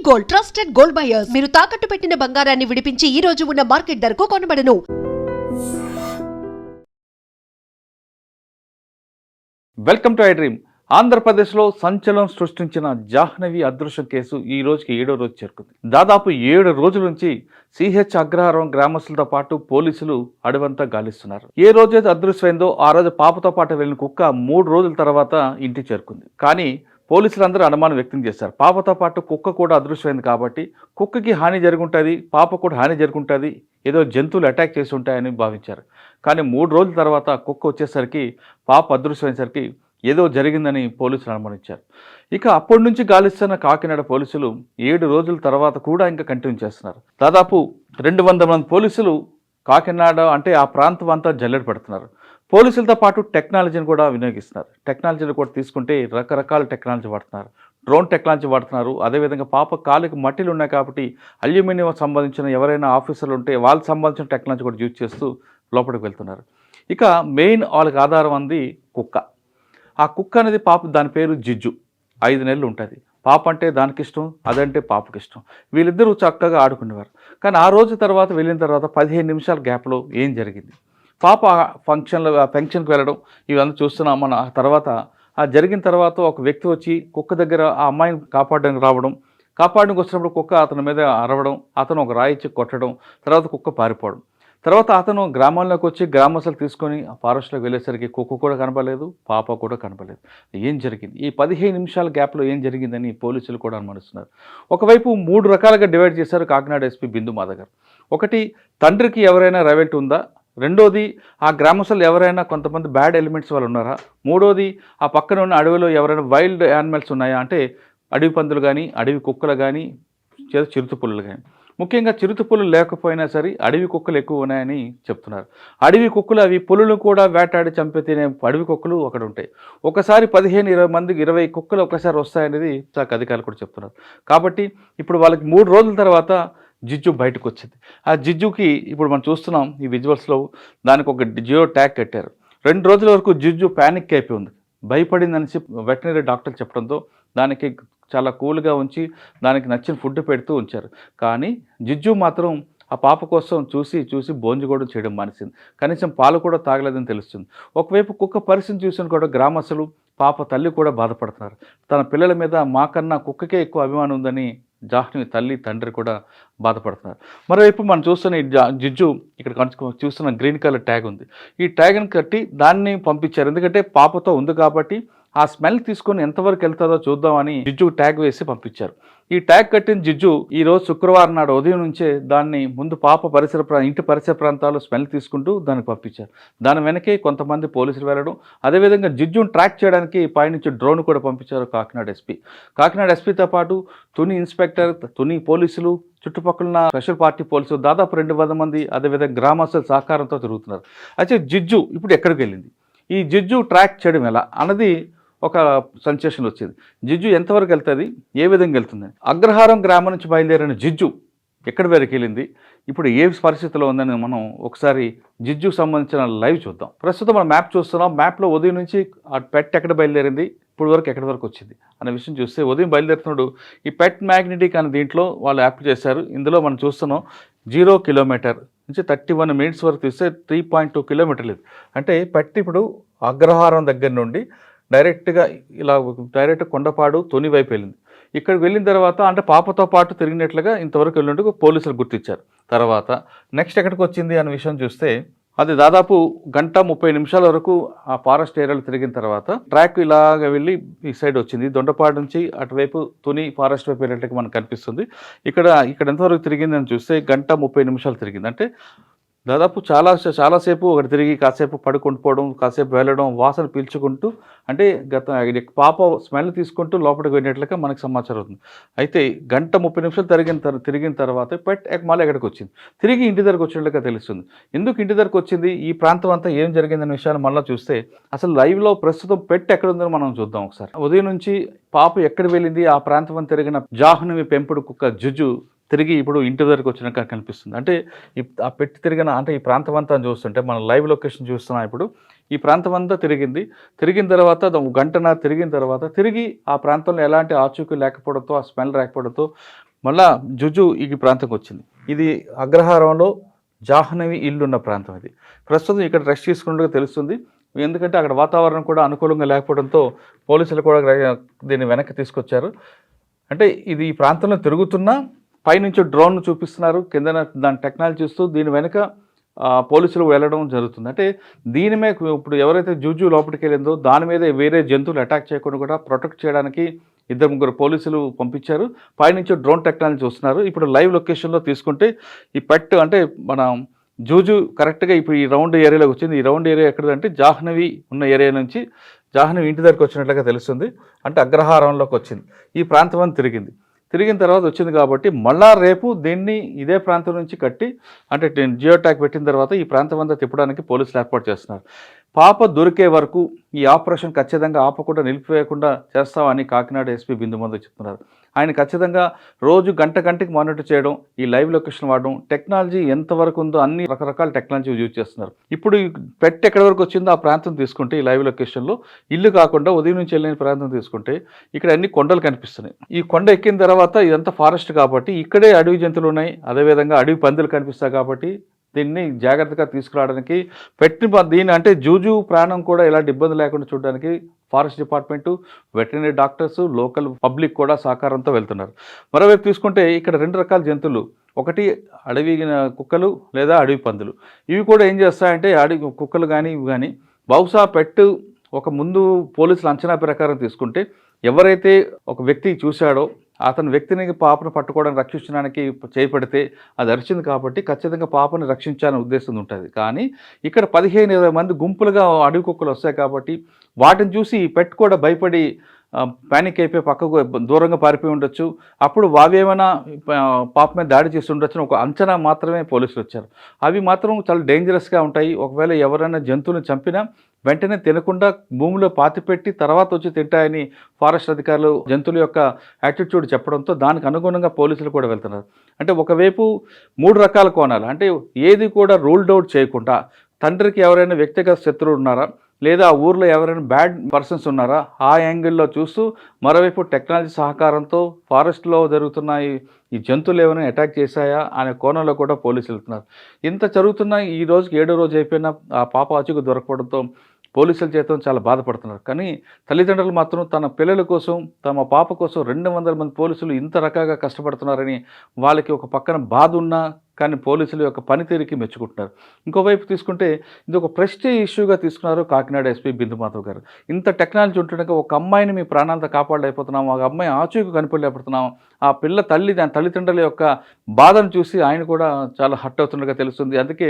Gold, trusted gold buyers. మీరు తాకట్టు పెట్టిన బంగారాన్ని విడిపించి ఈ రోజు ఉన్న మార్కెట్ ధరకు కొనబడను. Welcome to I dream. ఆంధ్రప్రదేశ్లో సంచలనం సృష్టించిన జాహ్నవి అదృశ్యం కేసు ఈ రోజుకి 7వ రోజు చేరుకుంది. దాదాపు 7 రోజుల నుంచి సిహెచ్ అగ్రహారం గ్రామస్తులతో పాటు పోలీసులు అడవంతా గాలిస్తున్నారు. ఏ రోజైతే అదృశ్యమైందో ఆ రోజు పాపతో పాటు వెళ్ళిన కుక్క 3 రోజుల తర్వాత ఇంటికి చేరుకుంది. కానీ పోలీసులందరూ అనుమానం వ్యక్తం చేశారు. పాపతో పాటు కుక్క కూడా అదృశ్యమైంది కాబట్టి కుక్కకి హాని జరుగుంటుంది, పాప కూడా హాని జరుగుంటుంది, ఏదో జంతువులు అటాక్ చేసి ఉంటాయని భావించారు. కానీ 3 రోజుల తర్వాత కుక్క వచ్చేసరికి పాప అదృశ్యమైనసరికి ఏదో జరిగిందని పోలీసులు అనుమానించారు. ఇక అప్పటి నుంచి గాలిస్తున్న కాకినాడ పోలీసులు 7 రోజుల తర్వాత కూడా ఇంకా కంటిన్యూ చేస్తున్నారు. దాదాపు 200 మంది పోలీసులు కాకినాడ అంటే ఆ ప్రాంతం అంతా జల్లెడ పెడుతున్నారు. పోలీసులతో పాటు టెక్నాలజీని కూడా వినియోగిస్తున్నారు. టెక్నాలజీని కూడా తీసుకుంటే రకరకాల టెక్నాలజీ వాడుతున్నారు. డ్రోన్ టెక్నాలజీ వాడుతున్నారు. అదేవిధంగా పాప కాలుకి మట్టిలు ఉన్నాయి కాబట్టి అల్యూమినియం సంబంధించిన ఎవరైనా ఆఫీసర్లు ఉంటే వాళ్ళకి సంబంధించిన టెక్నాలజీ కూడా యూజ్ చేస్తూ లోపలికి వెళ్తున్నారు. ఇక మెయిన్ వాళ్ళకి ఆధారం అంది కుక్క. ఆ కుక్క అనేది పాప, దాని పేరు జిజ్జు. 5 నెలలు ఉంటుంది. పాప అంటే దానికి ఇష్టం, అదంటే పాపకి ఇష్టం. వీళ్ళిద్దరూ చక్కగా ఆడుకునేవారు. కానీ ఆ రోజు తర్వాత వెళ్ళిన తర్వాత 15 నిమిషాల గ్యాప్లో ఏం జరిగింది? పాప ఫంక్షన్కి వెళ్ళడం ఇవన్నీ చూస్తున్నాం. మన తర్వాత ఆ జరిగిన తర్వాత ఒక వ్యక్తి వచ్చి కుక్క దగ్గర ఆ అమ్మాయిని కాపాడడానికి రావడం, కాపాడడానికి వచ్చినప్పుడు కుక్క అతని మీద అరవడం, అతను ఒక రాయి ఇచ్చి కొట్టడం, తర్వాత కుక్క పారిపోవడం. తర్వాత అతను గ్రామంలోకి వచ్చి గ్రామస్తులు తీసుకొని ఆ ఫారెస్ట్లోకి వెళ్ళేసరికి కుక్క కూడా కనపడలేదు, పాప కూడా కనపడలేదు. ఏం జరిగింది? ఈ 15 నిమిషాల గ్యాప్లో ఏం జరిగిందని పోలీసులు కూడా అనుమానిస్తున్నారు. ఒకవైపు 3 రకాలుగా డివైడ్ చేశారు కాకినాడ ఎస్పీ బిందు మాధవ్ గారు. ఒకటి, తండ్రికి ఎవరైనా రైవల్టీ ఉందా? రెండోది, ఆ గ్రామస్తులు ఎవరైనా కొంతమంది బ్యాడ్ ఎలిమెంట్స్ వాళ్ళు ఉన్నారా? మూడోది, ఆ పక్కన ఉన్న అడవిలో ఎవరైనా వైల్డ్ యానిమల్స్ ఉన్నాయా? అంటే అడవి పందులు కానీ, అడవి కుక్కలు కానీ, చిరుతపులులు కానీ. ముఖ్యంగా చిరుతపులులు లేకపోయినా సరే అడవి కుక్కలు ఎక్కువ ఉన్నాయని చెప్తున్నారు. అడవి కుక్కలు అవి పులులను కూడా వేటాడి చంపి తినే అడవి కుక్కలు అక్కడ ఉంటాయి. ఒకసారి 15-20 మందికి 20 కుక్కలు ఒకసారి వస్తాయనేది అధికారులు కూడా చెప్తున్నారు. కాబట్టి ఇప్పుడు వాళ్ళకి 3 రోజుల తర్వాత జిజ్జు బయటకు వచ్చింది. ఆ జిజ్జుకి ఇప్పుడు మనం చూస్తున్నాం ఈ విజువల్స్లో, దానికి ఒక జియో ట్యాగ్ కట్టారు. 2 రోజుల వరకు జిజ్జు ప్యానిక్ అయిపోయి ఉంది. భయపడిందనేసి వెటనరీ డాక్టర్లు చెప్పడంతో దానికి చాలా కూల్గా ఉంచి దానికి నచ్చిన ఫుడ్ పెడుతూ ఉంచారు. కానీ జిజ్జు మాత్రం ఆ పాప కోసం చూసి భోంజు చేయడం మానేసింది. కనీసం పాలు కూడా తాగలేదని తెలుస్తుంది. ఒకవైపు కుక్క పరిస్థితిని చూసిన కూడా గ్రామస్తులు, పాప తల్లి కూడా బాధపడుతున్నారు. తన పిల్లల మీద మాకన్నా కుక్కకే ఎక్కువ అభిమానం ఉందని జాహ్నవి తల్లి, తండ్రి కూడా బాధపడుతున్నారు. మరోవైపు మనం చూస్తున్న ఈ జిజ్జు ఇక్కడ చూస్తున్న గ్రీన్ కలర్ ట్యాగ్ ఉంది. ఈ ట్యాగ్ని కట్టి దాన్ని పంపించారు. ఎందుకంటే పాపతో ఉంది కాబట్టి ఆ స్మెల్ తీసుకొని ఎంతవరకు వెళ్తుందో చూద్దామని జిజ్జు ట్యాగ్ వేసి పంపించారు. ఈ ట్యాగ్ కట్టిన జిజ్జు ఈరోజు శుక్రవారం నాడు ఉదయం నుంచే దాన్ని ముందు పాప ఇంటి పరిసర ప్రాంతాల్లో స్మెల్ తీసుకుంటూ దానికి పంపించారు. దాని వెనకే కొంతమంది పోలీసులు వెళ్ళడం, అదేవిధంగా జిజ్జును ట్రాక్ చేయడానికి పైనుంచి డ్రోన్ కూడా పంపించారు కాకినాడ ఎస్పీ. కాకినాడ ఎస్పీతో పాటు తుని ఇన్స్పెక్టర్, తుని పోలీసులు, చుట్టుపక్కల స్పెషల్ పార్టీ పోలీసులు దాదాపు 200 మంది, అదేవిధంగా గ్రామస్తుల సహకారంతో తిరుగుతున్నారు. అయితే జిజ్జు ఇప్పుడు ఎక్కడికి వెళ్ళింది? ఈ జిజ్జు ట్రాక్ చేయడం ఎలా అన్నది ఒక సెన్సేషన్ వచ్చింది. జిజ్జు ఎంతవరకు వెళ్తుంది, ఏ విధంగా వెళ్తుంది? అగ్రహారం గ్రామం నుంచి బయలుదేరిన జిజ్జు ఎక్కడి వరకు వెళ్ళింది, ఇప్పుడు ఏ పరిస్థితిలో ఉందని మనం ఒకసారి జిజ్జుకు సంబంధించిన లైవ్ చూద్దాం. ప్రస్తుతం మనం మ్యాప్ చూస్తున్నాం. మ్యాప్లో ఉదయం నుంచి ఆ పెట్ ఎక్కడ బయలుదేరింది, ఇప్పుడు వరకు ఎక్కడి వరకు వచ్చింది అనే విషయం చూస్తే, ఉదయం బయలుదేరుతున్నాడు ఈ పెట్ మ్యాగ్నెటిక్ అనే దీంట్లో వాళ్ళు యాప్ చేశారు. ఇందులో మనం చూస్తున్నాం 0 కిలోమీటర్ నుంచి 31 మినిట్స్ వరకు తీస్తే 3.2 కిలోమీటర్లు. అంటే పెట్ ఇప్పుడు అగ్రహారం దగ్గర నుండి డైరెక్ట్ కొండపాడు, తుని వైపు వెళ్ళింది. ఇక్కడికి వెళ్ళిన తర్వాత అంటే పాపతో పాటు తిరిగినట్లుగా ఇంతవరకు వెళ్ళినట్టు పోలీసులు గుర్తించారు. తర్వాత నెక్స్ట్ ఎక్కడికి వచ్చింది అనే విషయం చూస్తే, అది దాదాపు 1:30 నిమిషాల వరకు ఆ ఫారెస్ట్ ఏరియాలో తిరిగిన తర్వాత ట్రాక్ ఇలాగ వెళ్ళి ఈ సైడ్ వచ్చింది. దొండపాడు నుంచి అటువైపు తుని ఫారెస్ట్ వైపు వెళ్ళేట్టుగా మనకు కనిపిస్తుంది. ఇక్కడ ఎంతవరకు తిరిగింది అని చూస్తే 1:30 నిమిషాలు తిరిగింది. అంటే దాదాపు చాలాసేపు ఒకటి తిరిగి కాసేపు పడుకుంటుపోవడం, కాసేపు వెళ్ళడం, వాసన పీల్చుకుంటూ, అంటే పాప స్మెల్ తీసుకుంటూ లోపలికి వెళ్ళినట్లుగా మనకు సమాచారం అవుతుంది. అయితే 1:30 నిమిషాలు తిరిగిన తర్వాత పెట్ మళ్ళీ ఎక్కడికి వచ్చింది, తిరిగి ఇంటి దగ్గరకు వచ్చినట్లుగా తెలుస్తుంది. ఎందుకు ఇంటి దగ్గరకు వచ్చింది, ఈ ప్రాంతం అంతా ఏం జరిగిందనే విషయాన్ని మళ్ళీ చూస్తే, అసలు లైవ్లో ప్రస్తుతం పెట్ ఎక్కడ ఉందో మనం చూద్దాం ఒకసారి. ఉదయం నుంచి పాప ఎక్కడ వెళ్ళింది, ఆ ప్రాంతం తిరిగిన జాహ్నవి పెంపుడు కుక్క జిజ్జు తిరిగి ఇప్పుడు ఇంటి దగ్గరకు వచ్చినాక కనిపిస్తుంది. అంటే ఆ పెట్టి తిరిగిన అంటే ఈ ప్రాంతం అంతా చూస్తుంటే మనం లైవ్ లొకేషన్ చూస్తున్నాం. ఇప్పుడు ఈ ప్రాంతం అంతా తిరిగిన తర్వాత గంటన్నర తిరిగిన తర్వాత తిరిగి ఆ ప్రాంతంలో ఎలాంటి ఆచూకీ లేకపోవడంతో, ఆ స్మెల్ రాకపోవడంతో మళ్ళా జుజు ఈ ప్రాంతంకి వచ్చింది. ఇది అగ్రహారంలో జాహ్నవి ఇల్లు ఉన్న ప్రాంతం ఇది. ప్రస్తుతం ఇక్కడ రెస్ట్ తీసుకున్నట్టుగా తెలుస్తుంది. ఎందుకంటే అక్కడ వాతావరణం కూడా అనుకూలంగా లేకపోవడంతో పోలీసులు కూడా దీన్ని వెనక్కి తీసుకొచ్చారు. అంటే ఇది ఈ ప్రాంతంలో తిరుగుతున్నా పైనుంచి డ్రోన్ చూపిస్తున్నారు, కింద దాని టెక్నాలజీ చూస్తూ దీని వెనక పోలీసులు వెళ్ళడం జరుగుతుంది. అంటే దీని మీద ఇప్పుడు ఎవరైతే జూజు లోపలికి వెళ్ళిందో దాని మీద వేరే జంతువులు అటాక్ చేయకుండా కూడా ప్రొటెక్ట్ చేయడానికి 2-3 పోలీసులు పంపించారు. పైనుంచి డ్రోన్ టెక్నాలజీ చూస్తున్నారు. ఇప్పుడు లైవ్ లొకేషన్లో తీసుకుంటే ఈ పెట్ అంటే మన జూజు కరెక్ట్గా ఇప్పుడు ఈ రౌండ్ ఏరియాలోకి వచ్చింది. ఈ రౌండ్ ఏరియా ఎక్కడంటే జాహ్నవి ఉన్న ఏరియా నుంచి జాహ్నవి ఇంటి దగ్గరికి వచ్చినట్లుగా తెలుస్తుంది. అంటే అగ్రహారంలోకి వచ్చింది. ఈ ప్రాంతం అని తిరిగిన తర్వాత వచ్చింది కాబట్టి మళ్ళా రేపు దీన్ని ఇదే ప్రాంతం నుంచి కట్టి అంటే జియో ట్యాగ్ పెట్టిన తర్వాత ఈ ప్రాంతం అంతా తిప్పడానికి పోలీసులు ఏర్పాటు చేస్తున్నారు. పాప దొరికే వరకు ఈ ఆపరేషన్ ఖచ్చితంగా ఆపకుండా నిలిపివేయకుండా చేస్తామని కాకినాడ ఎస్పీ బిందుమందు చెప్తున్నారు. ఆయన ఖచ్చితంగా రోజు గంటకి మానిటర్ చేయడం, ఈ లైవ్ లొకేషన్ వాడడం, టెక్నాలజీ ఎంతవరకు ఉందో అన్ని రకరకాల టెక్నాలజీ యూజ్ చేస్తున్నారు. ఇప్పుడు పెట్ ఎక్కడి వరకు వచ్చిందో ఆ ప్రాంతం తీసుకుంటే ఈ లైవ్ లొకేషన్లో ఇల్లు కాకుండా ఉదయం నుంచి వెళ్ళిన ప్రాంతం తీసుకుంటే ఇక్కడ అన్ని కొండలు కనిపిస్తున్నాయి. ఈ కొండ ఎక్కిన తర్వాత ఇదంతా ఫారెస్ట్ కాబట్టి ఇక్కడే అడవి జంతువులు ఉన్నాయి, అదేవిధంగా అడవి పందులు కనిపిస్తాయి కాబట్టి దీన్ని జాగ్రత్తగా తీసుకురావడానికి దీని అంటే జూజు ప్రాణం కూడా ఎలాంటి ఇబ్బంది లేకుండా చూడడానికి forest department, veterinary doctors, local public కూడా సహకారంతో వెళ్తున్నారు. మరోవైపు తీసుకుంటే ఇక్కడ 2 రకాల జంతువులు, ఒకటి అడవి కుక్కలు లేదా అడవి పందులు. ఇవి కూడా ఏం చేస్తాయంటే అడవి కుక్కలు కానీ ఇవి కానీ బహుశా పెట్టు ఒక ముందు పోలీసుల అంచనా ప్రకారం తీసుకుంటే ఎవరైతే ఒక వ్యక్తి చూశాడో అతని వ్యక్తిని పాపను పట్టుకోవడానికి రక్షించడానికి చేపడితే అది అరిచింది కాబట్టి ఖచ్చితంగా పాపని రక్షించాలనే ఉద్దేశం ఉంటుంది. కానీ ఇక్కడ 15-20 మంది గుంపులుగా అడవి కుక్కలు వస్తాయి కాబట్టి వాటిని చూసి ఈ పెట్ కూడా భయపడి పానిక్ అయిపోయి పక్కకు దూరంగా పారిపోయి ఉండొచ్చు. అప్పుడు అవేమైనా పాప మీద దాడి చేసి ఉండొచ్చు ఒక అంచనా మాత్రమే పోలీసులు వచ్చారు. అవి మాత్రం చాలా డేంజరస్గా ఉంటాయి. ఒకవేళ ఎవరైనా జంతువుని చంపినా వెంటనే తినకుండా భూమిలో పాతిపెట్టి తర్వాత వచ్చి తింటాయని ఫారెస్ట్ అధికారులు జంతువుల యొక్క యాటిట్యూడ్ చెప్పడంతో దానికి అనుగుణంగా పోలీసులు కూడా వెళ్తున్నారు. అంటే ఒకవైపు 3 రకాల కోణాలు, అంటే ఏది కూడా రూల్డ్ అవుట్ చేయకుండా తండ్రికి ఎవరైనా వ్యక్తిగత శత్రువులు ఉన్నారా లేదా ఆ ఊర్లో ఎవరైనా బ్యాడ్ పర్సన్స్ ఉన్నారా ఆ యాంగిల్లో చూస్తూ, మరోవైపు టెక్నాలజీ సహకారంతో ఫారెస్ట్లో జరుగుతున్న ఈ జంతువులు ఏమైనా అటాక్ చేశాయా అనే కోణంలో కూడా పోలీసులు వెళ్తున్నారు. ఇంత జరుగుతున్న ఈ రోజుకి 7వ రోజు అయిపోయిన ఆ పాప ఆచూకు దొరకపోవడంతో పోలీసుల చేత చాలా బాధపడుతున్నారు. కానీ తల్లిదండ్రులు మాత్రం తన పిల్లల కోసం, తమ పాప కోసం 200 మంది పోలీసులు ఇంత రకాగా కష్టపడుతున్నారని వాళ్ళకి ఒక పక్కన బాధ ఉన్నా కానీ పోలీసుల యొక్క పనితీరుకి మెచ్చుకుంటున్నారు. ఇంకోవైపు తీసుకుంటే ఇది ఒక ప్రెస్టీజ్ ఇష్యూగా తీసుకున్నారు కాకినాడ ఎస్పీ బిందుమాధవ్ గారు. ఇంత టెక్నాలజీ ఉంటుండగా ఒక అమ్మాయిని మీ ప్రాణాలతో కాపాడలేకపోతున్నాము, ఒక అమ్మాయి ఆచూకు కనిపెట్టలేకపోతున్నాము, ఆ పిల్ల దాని తల్లిదండ్రుల యొక్క బాధను చూసి ఆయన కూడా చాలా హర్ట్ అవుతుండగా తెలుస్తుంది. అందుకే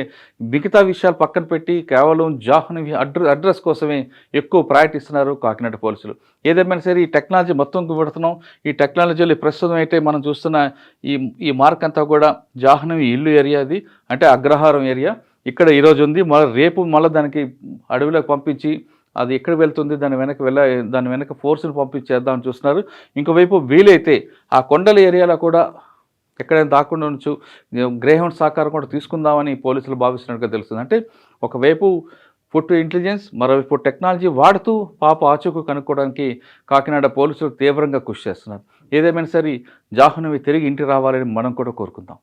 మిగతా విషయాలు పక్కన పెట్టి కేవలం జాహ్నవి అడ్రస్ కోసమే ఎక్కువ ప్రయారిటీ ఇస్తున్నారు కాకినాడ పోలీసులు. ఏదేమైనా సరే ఈ టెక్నాలజీ మొత్తం పెడుతున్నాం. ఈ టెక్నాలజీలో ప్రస్తుతం అయితే మనం చూస్తున్న ఈ మార్క్ అంతా కూడా జాహ్నవి ఇల్లు ఏరియా, అది అంటే అగ్రహారం ఏరియా. ఇక్కడ ఈరోజు ఉంది, రేపు మళ్ళీ దానికి అడవిలోకి పంపించి అది ఎక్కడ వెళ్తుంది దాని వెనక ఫోర్స్ని పంపించేద్దామని చూస్తున్నారు. ఇంకోవైపు వీలైతే ఆ కొండల ఏరియాలో కూడా ఎక్కడైనా దాక్కుండా ఉంచు గ్రేహౌండ్ సహకారం కూడా తీసుకుందామని పోలీసులు భావిస్తున్నట్టుగా తెలుస్తుంది. అంటే ఒకవైపు ఫుడ్ ఇంటెలిజెన్స్, మరోవైపు టెక్నాలజీ వాడుతూ పాప ఆచూకు కనుక్కోవడానికి కాకినాడ పోలీసులు తీవ్రంగా కృషి చేస్తున్నారు. ఏదేమైనా సరే జాహ్నవి తిరిగి ఇంటికి రావాలని మనం కూడా కోరుకుందాం.